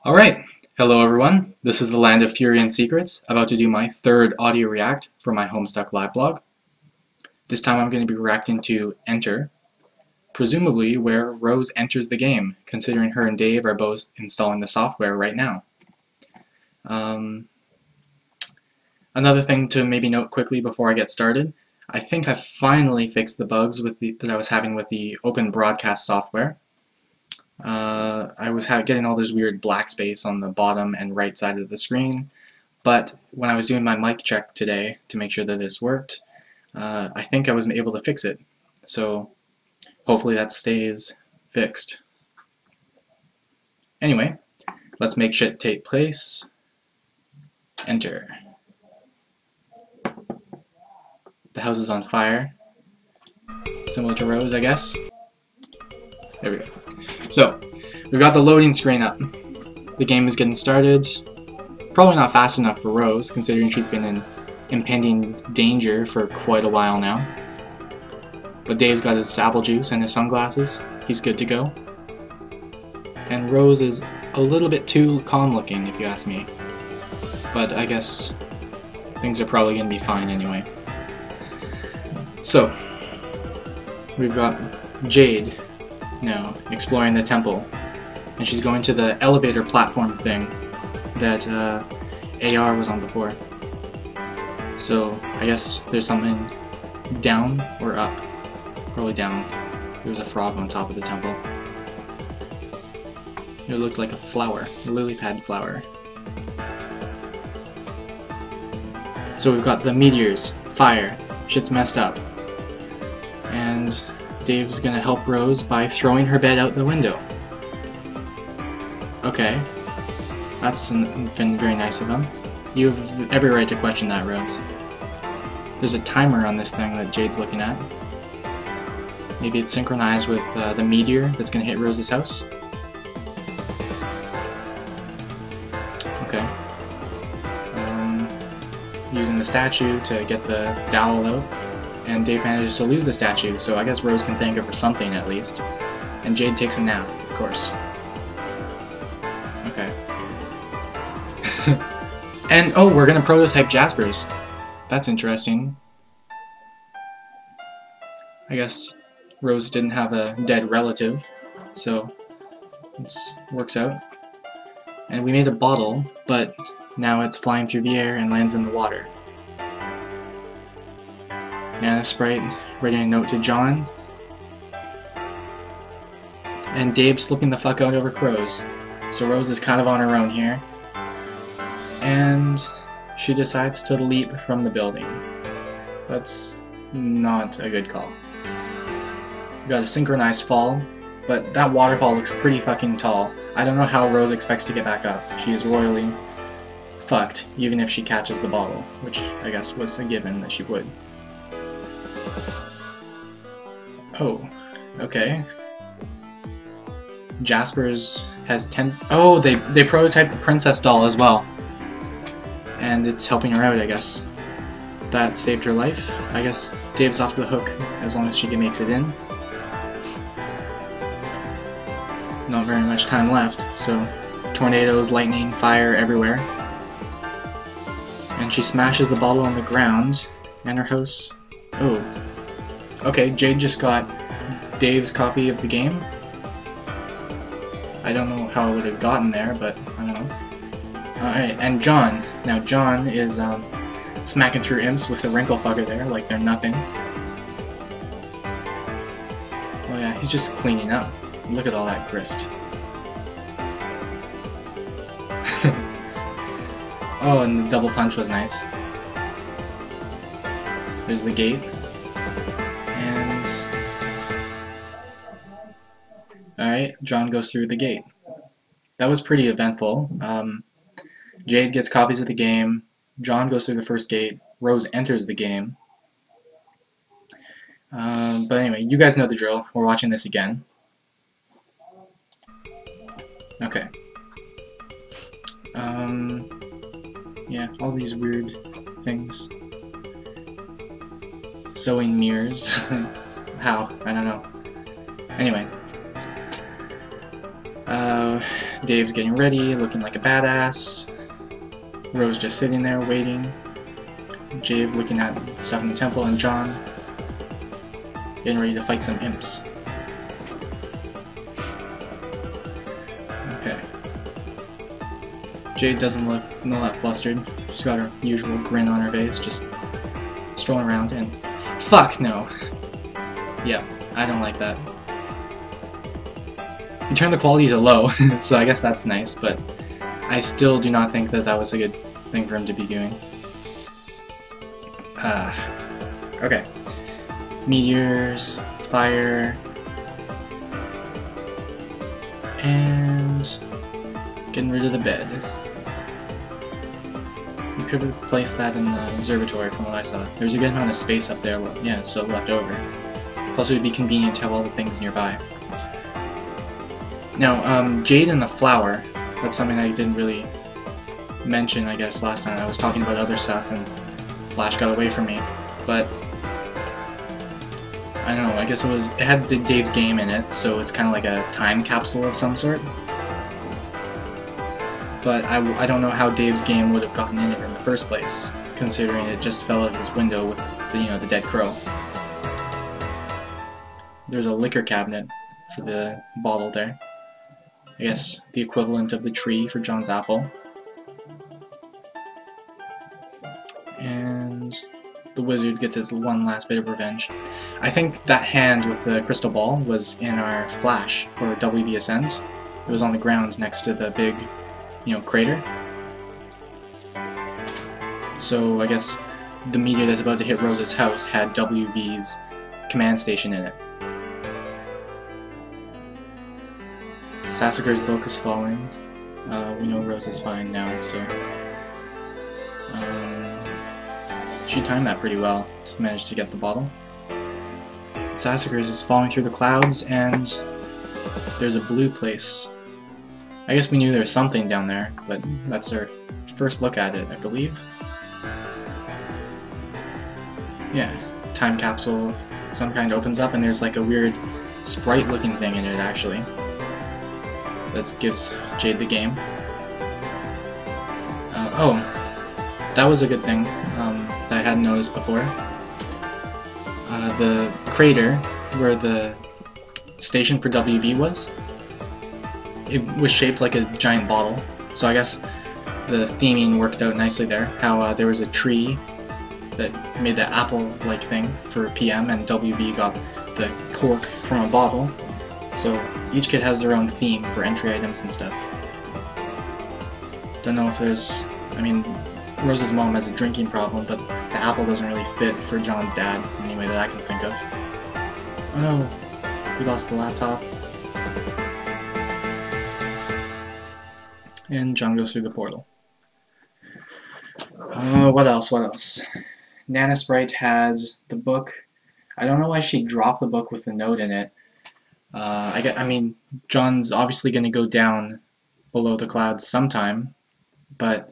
Alright, hello everyone. This is the Land of Fury and Secrets, about to do my third audio react for my Homestuck Liveblog. This time I'm going to be reacting to Enter, presumably where Rose enters the game, considering her and Dave are both installing the software right now. Another thing to maybe note quickly before I get started, I think I finally fixed the bugs that I was having with the Open Broadcast software. I was getting all this weird black space on the bottom and right side of the screen, but when I was doing my mic check today to make sure that this worked, I think I was able to fix it. So hopefully that stays fixed. Anyway, let's make shit take place. Enter. The house is on fire. Similar to Rose, I guess. There we go. So, we've got the loading screen up. The game is getting started. Probably not fast enough for Rose, considering she's been in impending danger for quite a while now. But Dave's got his sapple juice and his sunglasses. He's good to go. And Rose is a little bit too calm looking, if you ask me. But I guess things are probably going to be fine anyway. So, we've got Jade now exploring the temple, and she's going to the elevator platform thing that AR was on before. So I guess there's something down or up. Probably down. There was a frog on top of the temple. It looked like a flower, a lily pad flower. So we've got the meteors, fire, shit's messed up. And Dave's gonna help Rose by throwing her bed out the window. Okay. That's been very nice of him. You have every right to question that, Rose. There's a timer on this thing that Jade's looking at. Maybe it's synchronized with the meteor that's gonna hit Rose's house. Okay. Using the statue to get the dowel out. And Dave manages to lose the statue, so I guess Rose can thank her for something at least. And Jade takes a nap, of course. Okay. And, oh, we're gonna prototype Jaspers. That's interesting. I guess Rose didn't have a dead relative, so it works out. And we made a bottle, but now it's flying through the air and lands in the water. Nana Sprite writing a note to John. And Dave slipping the fuck out over Crows. So Rose is kind of on her own here. And she decides to leap from the building. That's not a good call. We got a synchronized fall, but that waterfall looks pretty fucking tall. I don't know how Rose expects to get back up. She is royally fucked, even if she catches the bottle, which I guess was a given that she would. Oh, okay. Jaspers has 10... Oh, they prototyped the princess doll as well. And it's helping her out, I guess. That saved her life. I guess Dave's off the hook as long as she makes it in. Not very much time left, so tornadoes, lightning, fire everywhere. And she smashes the bottle on the ground, and her house... Oh. Okay, Jade just got Dave's copy of the game. I don't know how it would have gotten there, but I don't know. Alright, and John. Now John is smacking through imps with the wrinkle fucker there, like they're nothing. Oh yeah, he's just cleaning up. Look at all that grist. Oh, and the double punch was nice. There's the gate. Alright, John goes through the gate. That was pretty eventful. Jade gets copies of the game, John goes through the first gate, Rose enters the game. But anyway, you guys know the drill. We're watching this again. Okay. Yeah, all these weird things. Sewing mirrors. How? I don't know. Anyway. Dave's getting ready, looking like a badass. Rose just sitting there waiting. Jave looking at stuff in the temple, and John getting ready to fight some imps. Okay. Jade doesn't look that flustered. She's got her usual grin on her face, just strolling around, and fuck no. Yeah, I don't like that. You turn the quality to low, so I guess that's nice, but I still do not think that that was a good thing for him to be doing. Okay. Meteors, fire, and getting rid of the bed. You could have placed that in the observatory from what I saw. There's a good amount of space up there, yeah, it's still left over. Plus it would be convenient to have all the things nearby. Now, Jade and the flower, that's something I didn't really mention, I guess, last time. I was talking about other stuff and Flash got away from me, but I don't know, I guess it had Dave's game in it, so it's kind of like a time capsule of some sort. But I don't know how Dave's game would have gotten in it in the first place, considering it just fell out of his window with the dead crow. There's a liquor cabinet for the bottle there. I guess the equivalent of the tree for John's apple. And the wizard gets his one last bit of revenge. I think that hand with the crystal ball was in our flash for WV Ascent. It was on the ground next to the big, crater. So I guess the meteor that's about to hit Rose's house had WV's command station in it. Sassaker's book is falling. We know Rose is fine now, so she timed that pretty well to manage to get the bottle. Sassaker's is falling through the clouds, and there's a blue place. I guess we knew there was something down there, but that's our first look at it, I believe. Yeah, time capsule of some kind opens up, and there's like a weird sprite-looking thing in it, actually. That gives Jade the game. Oh, that was a good thing that I hadn't noticed before. The crater where the station for WV was, it was shaped like a giant bottle. So I guess the theming worked out nicely there. How there was a tree that made the apple-like thing for PM, and WV got the cork from a bottle. So each kid has their own theme for entry items and stuff. Don't know if there's... I mean, Rose's mom has a drinking problem, but the apple doesn't really fit for John's dad, anyway that I can think of. Oh no, we lost the laptop. And John goes through the portal. What else? Nana Sprite had the book. I don't know why she dropped the book with the note in it. I mean, John's obviously going to go down below the clouds sometime, but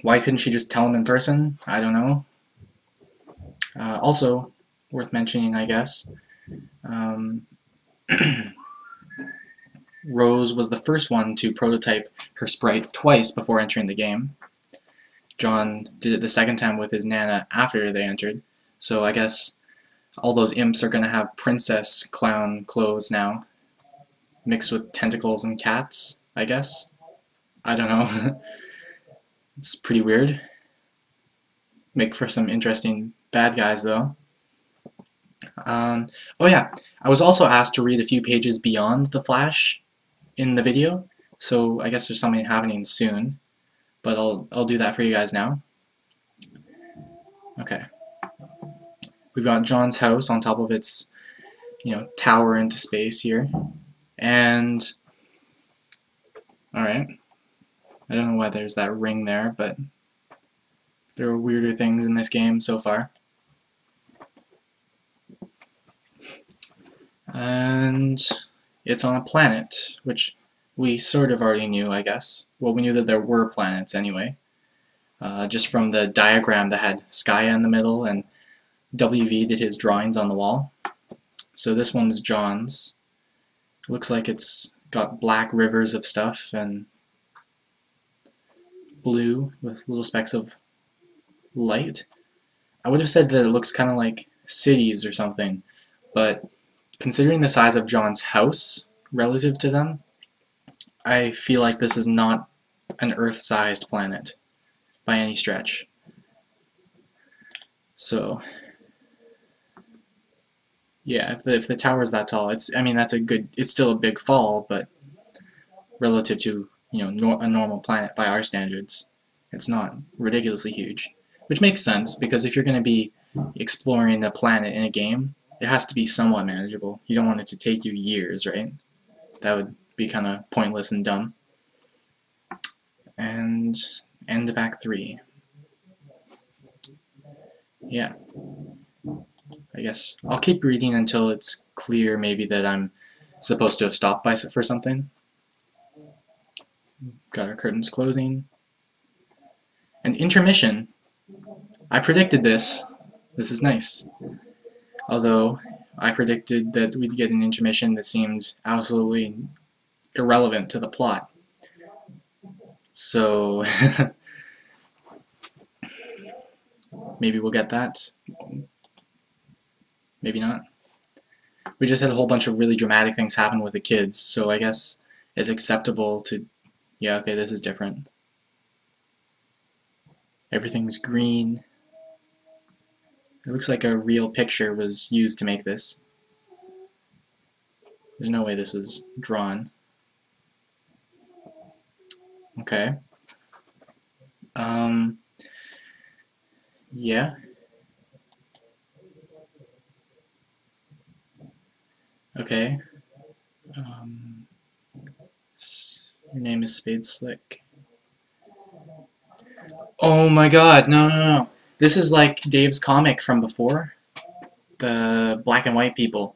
why couldn't she just tell him in person? I don't know. Also, worth mentioning, I guess, Rose was the first one to prototype her sprite twice before entering the game. John did it the second time with his Nana after they entered, so I guess all those imps are going to have princess clown clothes now, mixed with tentacles and cats, I guess. I don't know. It's pretty weird. Make for some interesting bad guys, though. Oh yeah, I was also asked to read a few pages beyond the Flash in the video, so I guess there's something happening soon, but I'll do that for you guys now. Okay. We've got John's house on top of its, tower into space here. And, alright. I don't know why there's that ring there, but there are weirder things in this game so far. And it's on a planet, which we sort of already knew, I guess. Well, we knew that there were planets anyway. Just from the diagram that had Skya in the middle, and WV did his drawings on the wall. So this one's John's. Looks like it's got black rivers of stuff and blue with little specks of light. I would have said that it looks kind of like cities or something, but considering the size of John's house relative to them, I feel like this is not an Earth-sized planet by any stretch. So, yeah, if the tower is that tall, I mean that's it's still a big fall, but relative to, you know, a normal planet by our standards, it's not ridiculously huge. Which makes sense, because if you're going to be exploring a planet in a game, it has to be somewhat manageable. You don't want it to take you years, right? That would be kind of pointless and dumb. And end of Act 3. Yeah. I guess I'll keep reading until it's clear maybe that I'm supposed to have stopped for something. Got our curtains closing. An intermission. I predicted this. This is nice. Although, I predicted that we'd get an intermission that seemed absolutely irrelevant to the plot. So, maybe we'll get that. Maybe not. We just had a whole bunch of really dramatic things happen with the kids, so I guess it's acceptable to... Yeah, okay, this is different. Everything's green. It looks like a real picture was used to make this. There's no way this is drawn. Okay. Yeah. Okay. Your name is Spade Slick. Oh my god, no. This is like Dave's comic from before. The black and white people.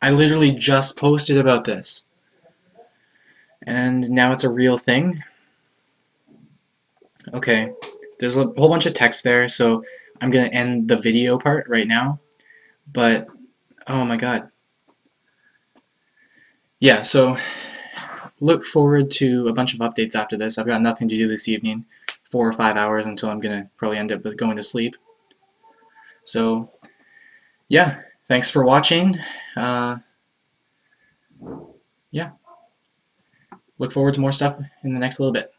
I literally just posted about this. And now it's a real thing. Okay. There's a whole bunch of text there, so I'm gonna end the video part right now. But, oh my god. Yeah, so look forward to a bunch of updates after this. I've got nothing to do this evening. 4 or 5 hours until I'm gonna probably end up going to sleep. So, yeah, thanks for watching. Yeah. Look forward to more stuff in the next little bit.